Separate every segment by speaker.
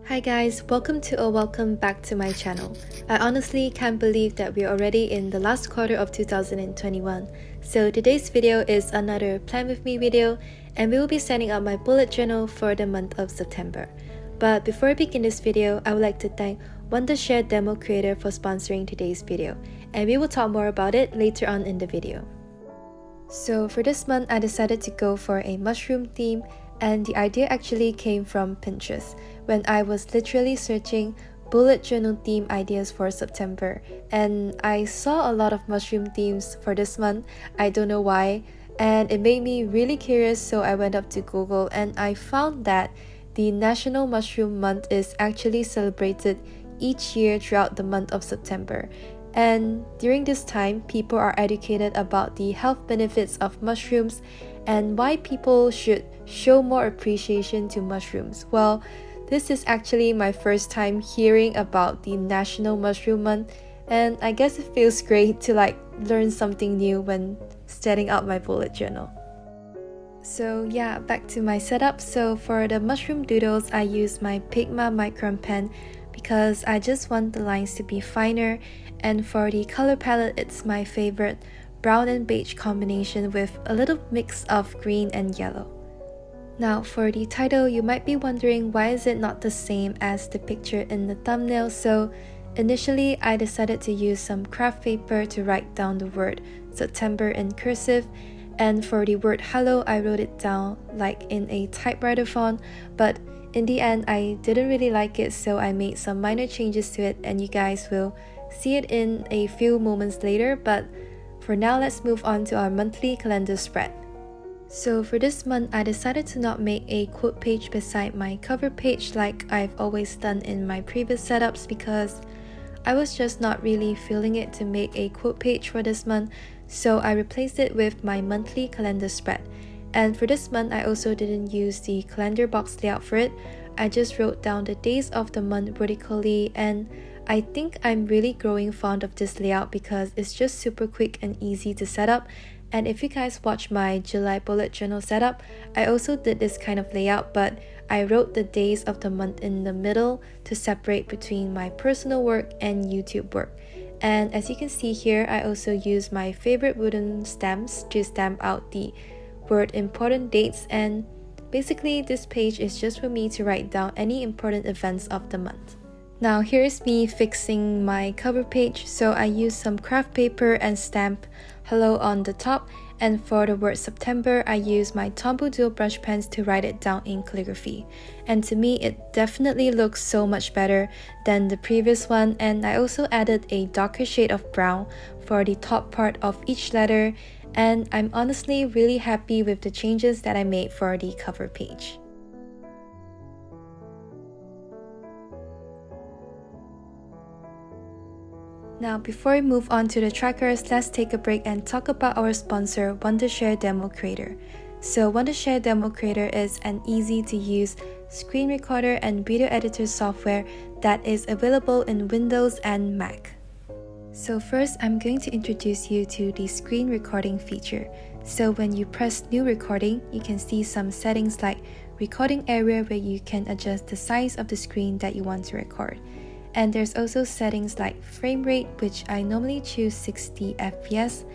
Speaker 1: Hi guys, welcome back to my channel. I honestly can't believe that we're already in the last quarter of 2021. So today's video is another plan with me video, and we will be setting up my bullet journal for the month of September. But before I begin this video, I would like to thank Wondershare DemoCreator for sponsoring today's video, and we will talk more about it later on in the video. So for this month, I decided to go for a mushroom theme, and the idea actually came from Pinterest when I was literally searching bullet journal theme ideas for September, and I saw a lot of mushroom themes for this month. I don't know why, and it made me really curious, so I went up to Google and I found that the National Mushroom Month is actually celebrated each year throughout the month of September. And during this time, people are educated about the health benefits of mushrooms and why people should show more appreciation to mushrooms. Well, this is actually my first time hearing about the National Mushroom Month, and I guess it feels great to learn something new when setting out my bullet journal. So yeah, back to my setup. So for the mushroom doodles, I use my Pigma Micron pen because I just want the lines to be finer, and for the color palette, it's my favorite brown and beige combination with a little mix of green and yellow. Now for the title, you might be wondering why is it not the same as the picture in the thumbnail. So initially I decided to use some craft paper to write down the word September in cursive, and for the word hello I wrote it down in a typewriter font, but in the end I didn't really like it, so I made some minor changes to it and you guys will see it in a few moments later. But for now, let's move on to our monthly calendar spread. So for this month, I decided to not make a quote page beside my cover page like I've always done in my previous setups, because I was just not really feeling it to make a quote page for this month, so I replaced it with my monthly calendar spread. And for this month, I also didn't use the calendar box layout for it. I just wrote down the days of the month vertically, and I think I'm really growing fond of this layout because it's just super quick and easy to set up. And if you guys watch my July bullet journal setup, I also did this kind of layout, but I wrote the days of the month in the middle to separate between my personal work and YouTube work. And as you can see here, I also use my favorite wooden stamps to stamp out the word important dates, and basically this page is just for me to write down any important events of the month. Now here's me fixing my cover page. So I used some craft paper and stamp hello on the top, and for the word September, I used my Tombow dual brush pens to write it down in calligraphy. And to me, it definitely looks so much better than the previous one, and I also added a darker shade of brown for the top part of each letter, and I'm honestly really happy with the changes that I made for the cover page. Now before we move on to the trackers, let's take a break and talk about our sponsor, Wondershare DemoCreator. So Wondershare DemoCreator is an easy to use screen recorder and video editor software that is available in Windows and Mac. So first, I'm going to introduce you to the screen recording feature. So when you press new recording, you can see some settings like recording area where you can adjust the size of the screen that you want to record. And there's also settings like frame rate, which I normally choose 60 FPS,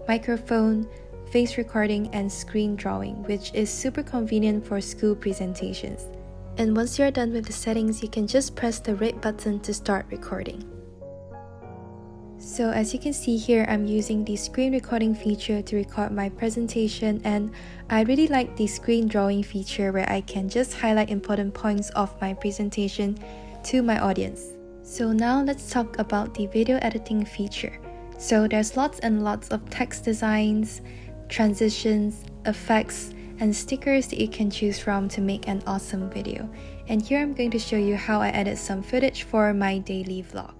Speaker 1: microphone, face recording, and screen drawing, which is super convenient for school presentations. And once you're done with the settings, you can just press the red button to start recording. So as you can see here, I'm using the screen recording feature to record my presentation, and I really like the screen drawing feature where I can just highlight important points of my presentation to my audience. So now let's talk about the video editing feature. So there's lots and lots of text designs, transitions, effects, and stickers that you can choose from to make an awesome video. And here I'm going to show you how I edit some footage for my daily vlog.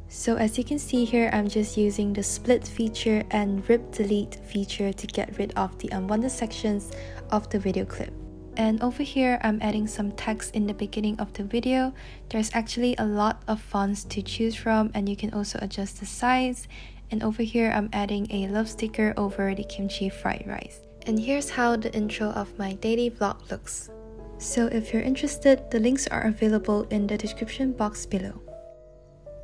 Speaker 1: So as you can see here, I'm just using the split feature and rip delete feature to get rid of the unwanted sections of the video clip. And over here, I'm adding some text in the beginning of the video. There's actually a lot of fonts to choose from, and you can also adjust the size. And over here, I'm adding a love sticker over the kimchi fried rice. And here's how the intro of my daily vlog looks. So if you're interested, the links are available in the description box below.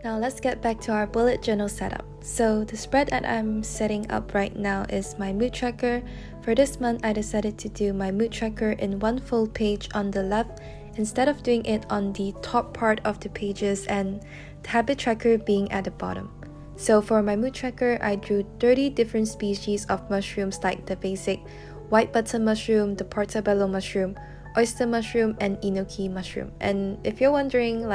Speaker 1: Now let's get back to our bullet journal setup. So the spread that I'm setting up right now is my mood tracker. For this month, I decided to do my mood tracker in one full page on the left instead of doing it on the top part of the pages and the habit tracker being at the bottom. So for my mood tracker, I drew 30 different species of mushrooms like the basic white button mushroom, the portobello mushroom, oyster mushroom, and enoki mushroom. And if you're wondering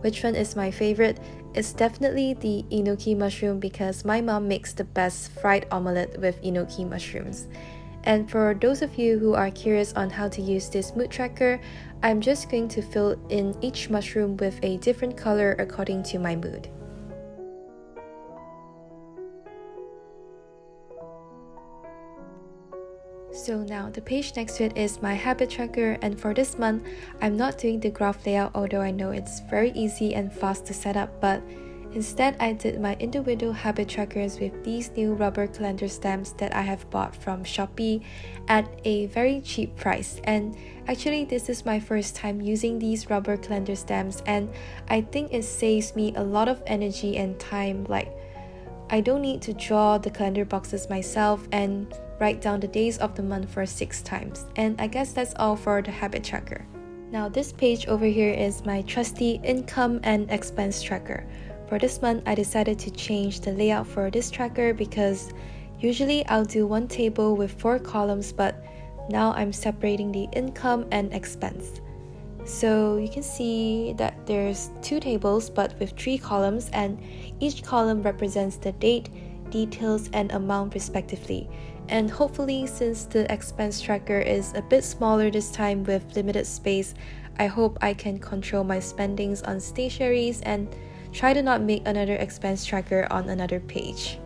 Speaker 1: which one is my favorite, it's definitely the enoki mushroom because my mom makes the best fried omelette with enoki mushrooms. And for those of you who are curious on how to use this mood tracker, I'm just going to fill in each mushroom with a different color according to my mood. So now the page next to it is my habit tracker, and for this month, I'm not doing the graph layout, although I know it's very easy and fast to set up, but instead I did my individual habit trackers with these new rubber calendar stamps that I have bought from Shopee at a very cheap price. And actually this is my first time using these rubber calendar stamps, and I think it saves me a lot of energy and time. I don't need to draw the calendar boxes myself and write down the days of the month for 6 times. And I guess that's all for the habit tracker. Now this page over here is my trusty income and expense tracker. For this month, I decided to change the layout for this tracker because usually I'll do one table with 4 columns, but now I'm separating the income and expense. So you can see that there's 2 tables but with 3 columns, and each column represents the date, details, and amount respectively. And hopefully, since the expense tracker is a bit smaller this time with limited space, I hope I can control my spendings on stationeries and try to not make another expense tracker on another page.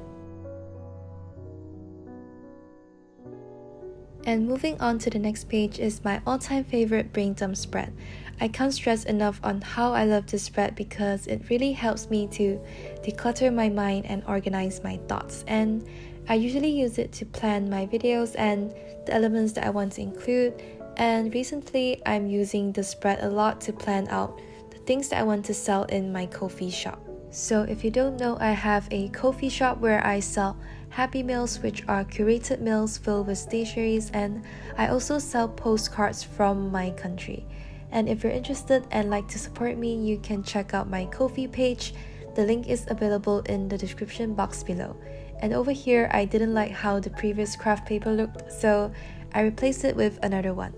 Speaker 1: And moving on to the next page is my all-time favorite brain dump spread. I can't stress enough on how I love this spread because it really helps me to declutter my mind and organize my thoughts. And I usually use it to plan my videos and the elements that I want to include. And recently, I'm using the spread a lot to plan out the things that I want to sell in my coffee shop. So if you don't know, I have a coffee shop where I sell Happy Meals, which are curated meals filled with stationeries, and I also sell postcards from my country. And if you're interested and like to support me, you can check out my Ko-fi page. The link is available in the description box below. And over here, I didn't like how the previous craft paper looked, so I replaced it with another one.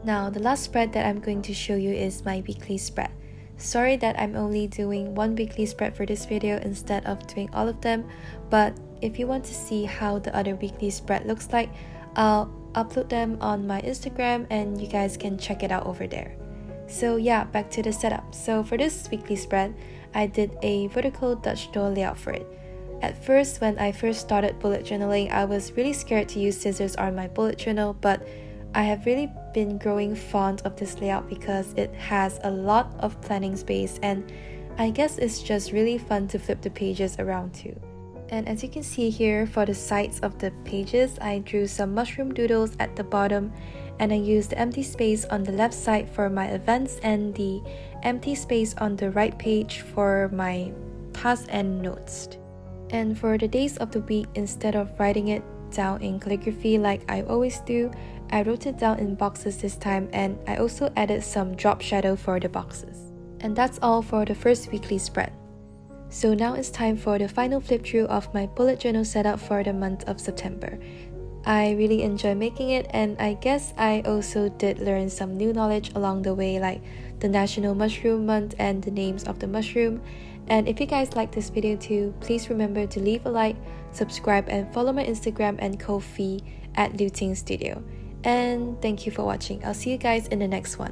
Speaker 1: Now, the last spread that I'm going to show you is my weekly spread. Sorry that I'm only doing one weekly spread for this video instead of doing all of them, but if you want to see how the other weekly spread looks like, I'll upload them on my Instagram and you guys can check it out over there. So yeah, back to the setup. So for this weekly spread, I did a vertical Dutch door layout for it. At first, when I first started bullet journaling, I was really scared to use scissors on my bullet journal, but I have really been growing fond of this layout because it has a lot of planning space, and I guess it's just really fun to flip the pages around too. And as you can see here, for the sides of the pages, I drew some mushroom doodles at the bottom, and I used the empty space on the left side for my events and the empty space on the right page for my tasks and notes. And for the days of the week, instead of writing it down in calligraphy like I always do, I wrote it down in boxes this time, and I also added some drop shadow for the boxes. And that's all for the first weekly spread. So now it's time for the final flip through of my bullet journal setup for the month of September. I really enjoy making it, and I guess I also did learn some new knowledge along the way, like the National Mushroom Month and the names of the mushroom. And if you guys like this video too, please remember to leave a like, subscribe, and follow my Instagram and Ko-fi at lootengstudio. And thank you for watching. I'll see you guys in the next one.